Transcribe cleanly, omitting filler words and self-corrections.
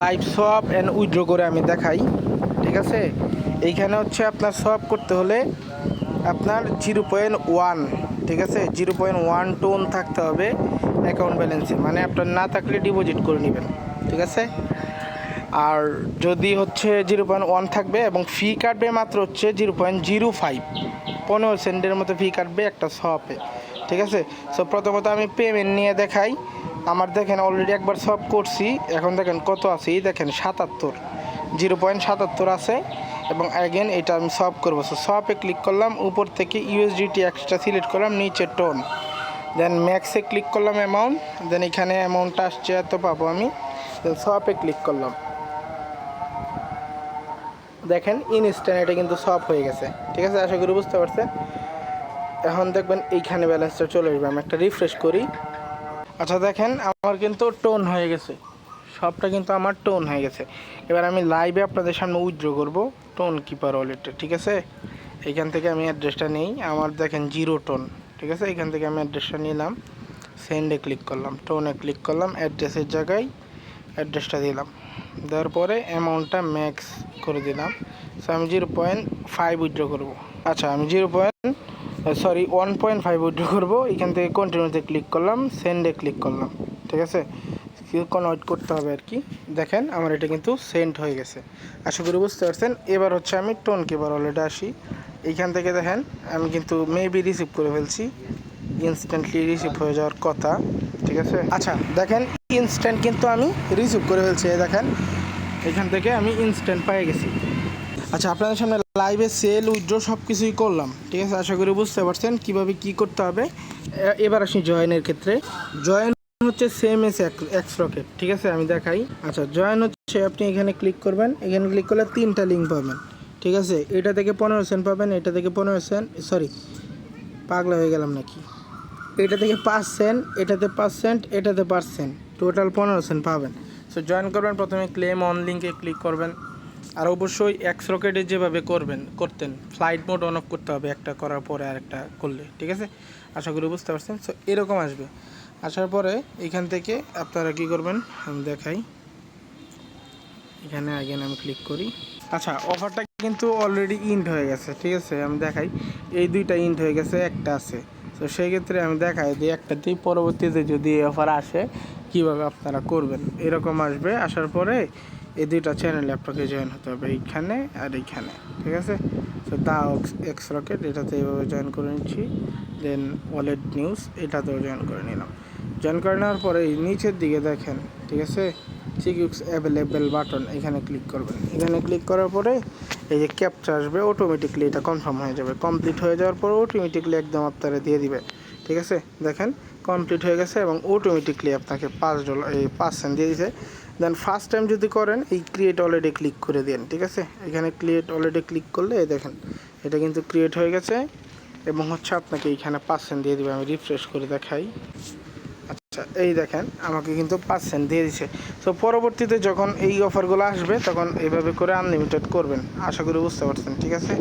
Live swap and withdraw করে আমি দেখাই। ঠিক আছে, এইখানে হচ্ছে আপনার সোয়াপ করতে হলে আপনার 0.1, ঠিক আছে, 0.1 টোন থাকতে হবে অ্যাকাউন্ট ব্যালেন্সে, মানে আপনার না থাকলে ডিপোজিট করে নেবেন। ঠিক আছে, আর যদি হচ্ছে 0.1 থাকবে এবং ফি কাটবে মাত্র হচ্ছে 0.05, 15 সেন্টের মতো ফি কাটবে একটা শপে। ঠিক আছে, সো প্রথমত আমি পেমেন্ট নিয়ে দেখাই। আমার দেখেন অলরেডি একবার সব করছি, এখন দেখেন কত আছে, দেখেন 77, 0.77 আছে। এবং অ্যাগেন এটা আমি সব করবো, সো সপে ক্লিক করলাম, উপর থেকে ইউএসডিটি এক্সট্রা সিলেক্ট করলাম, নিচে টোন, দেন ম্যাক্সে ক্লিক করলাম অ্যামাউন্ট, দেন এখানে অ্যামাউন্টটা আসছে এত পাবো আমি, দেন সপে ক্লিক করলাম। দেখেন ইনস্ট্যান্ট এটা কিন্তু সব হয়ে গেছে। ঠিক আছে, আশা করি বুঝতে পারছেন। এখন দেখবেন এইখানে ব্যালেন্সটা চলে আসবে, আমি একটা রিফ্রেশ করি। আচ্ছা দেখেন আমার কিন্তু টোন হয়ে গেছে, সবটা কিন্তু আমার টোন হয়ে গেছে। এবার আমি লাইভে আপনাদের সামনে উইথড্র করব টোন কিপার ওয়ালেটে। ঠিক আছে, এইখান থেকে আমি অ্যাড্রেসটা নেই, আমার দেখেন 0 টোন। ঠিক আছে, এখান থেকে আমি অ্যাড্রেসটা নিলাম, সেন্ডে ক্লিক করলাম, টোনে ক্লিক করলাম, অ্যাড্রেসের জায়গায় অ্যাড্রেসটা দিলাম, দেওয়ার পরে অ্যামাউন্টটা ম্যাক্স করে দিলাম। সো আমি 0.5 উইথড্র করবো। আচ্ছা আমি 1.5 উইথড্র করবো। এখান থেকে কন্টিনিউতে ক্লিক করলাম, সেন্ডে ক্লিক করলাম। ঠিক আছে, কনভার্ট করতে হবে আর কি। দেখেন আমার এটা কিন্তু সেন্ড হয়ে গেছে, আশা করি বুঝতে পারছেন। এবার হচ্ছে আমি টোন কিপার ওয়ালেটে আসি। এইখান থেকে দেখেন আমি কিন্তু মেবি রিসিভ করে ফেলছি, ইনস্ট্যান্টলি রিসিভ হয়ে যাওয়ার কথা। ঠিক আছে, আচ্ছা দেখেন ইনস্ট্যান্ট কিন্তু আমি রিসিভ করে ফেলছি, দেখেন এখান থেকে আমি ইনস্ট্যান্ট পেয়ে গেছি। আচ্ছা আপনাদের সামনে লাইভে সেল উইথড্র সব কিছুই করলাম। ঠিক আছে, আশা করি বুঝতে পারছেন কীভাবে কী করতে হবে। এবার আসি জয়েনের ক্ষেত্রে। জয়েন হচ্ছে সেম এস এক্স রকেট। ঠিক আছে, আমি দেখাই। আচ্ছা জয়েন হচ্ছে আপনি এখানে ক্লিক করবেন, এখানে ক্লিক করলে 3টা লিঙ্ক পাবেন। ঠিক আছে, এটা থেকে 15 সেন্ট পাবেন, এটা থেকে 15 সেন্ট, সরি পাগলা হয়ে গেলাম নাকি, এটা থেকে 5 সেন্ট, এটাতে 5 সেন্ট, এটাতে 5 সেন্ট, টোটাল 15 সেন্ট পাবেন। সো জয়েন করবেন, প্রথমে ক্লেম অন লিঙ্কে ক্লিক করবেন। আর অবশ্যই এক্স রকেটে যেভাবে করতেন ফ্লাইট মোড অন অফ করতে হবে, একটা করার পরে আরেকটা করলে। ঠিক আছে, আশা করি বুঝতে পারছেন। সো এরকম আসবে, আসার পরে এখান থেকে আপনারা কী করবেন আমি দেখাই। এখানে আগেন আমি ক্লিক করি। আচ্ছা অফারটা কিন্তু অলরেডি ইন্ড হয়ে গেছে। ঠিক আছে, আমি দেখাই, এই 2টা ইন্ড হয়ে গেছে, একটা আছে। তো সেই ক্ষেত্রে আমি দেখাই যে একটাতেই পরবর্তীতে যদি এই অফার আসে কীভাবে আপনারা করবেন। এরকম আসবে, আসার পরে এই 2টা চ্যানেলে আপনাকে জয়েন হতে হবে, এইখানে আর এইখানে। ঠিক আছে, তো দা এক্স রকেট এটাতে এইভাবে জয়েন করে নিচ্ছি, দেন ওয়ালেট নিউজ এটাতেও জয়েন করে নিলাম। জয়েন করে নেওয়ার পরে এই নিচের দিকে দেখেন, ঠিক আছে, সিকিউক্স অ্যাভেলেবেল বাটন, এখানে ক্লিক করবেন। এখানে ক্লিক করার পরে এই যে ক্যাপচা আসবে, অটোমেটিকলি এটা কনফার্ম হয়ে যাবে। কমপ্লিট হয়ে যাওয়ার পর অটোমেটিকলি একদম আপনারা দিয়ে দিবে। ঠিক আছে, দেখেন কমপ্লিট হয়ে গেছে এবং অটোমেটিকলি আপনাকে $5 এই 5 সেন্ট দিয়ে দিছে। দেন ফার্স্ট টাইম যদি করেন এই ক্রিয়েট অলরেডি ক্লিক করে দেন। ঠিক আছে, এখানে ক্রিয়েট অলরেডি ক্লিক করলে দেখেন এটা কিন্তু ক্রিয়েট হয়ে গেছে এবং হচ্ছে আপনাকে এইখানে 5 সেন্ট দিয়ে দিবে। আমি রিফ্রেশ করে দেখাই। আচ্ছা এই দেখেন আমাকে কিন্তু 5 সেন্ট দিয়ে দিছে। সো পরবর্তীতে যখন এই অফারগুলো আসবে তখন এইভাবে করে আনলিমিটেড করবেন, আশা করি বুঝতে পারছেন। ঠিক আছে।